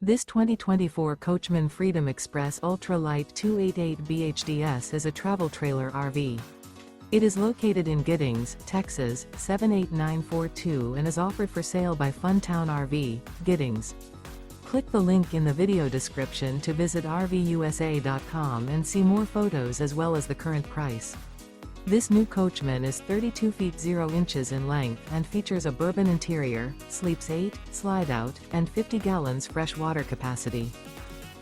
This 2024 Coachmen Freedom Express Ultra Lite 288 BHDS is a travel trailer RV. It is located in Giddings, Texas, 78942 and is offered for sale by Funtown RV, Giddings. Click the link in the video description to visit RVUSA.com and see more photos as well as the current price. This new Coachmen is 32 feet 0 inches in length and features a bourbon interior, sleeps 8, Slideout, and 50 gallons fresh water capacity.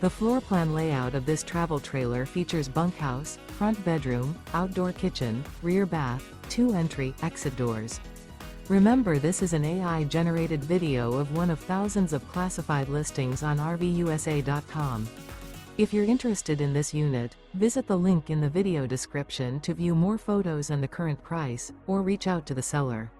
The floor plan layout of this travel trailer features bunkhouse, front bedroom, outdoor kitchen, rear bath, 2 entry/exit doors. Remember, this is an AI-generated video of one of thousands of classified listings on RVUSA.com. If you're interested in this unit, visit the link in the video description to view more photos and the current price, or reach out to the seller.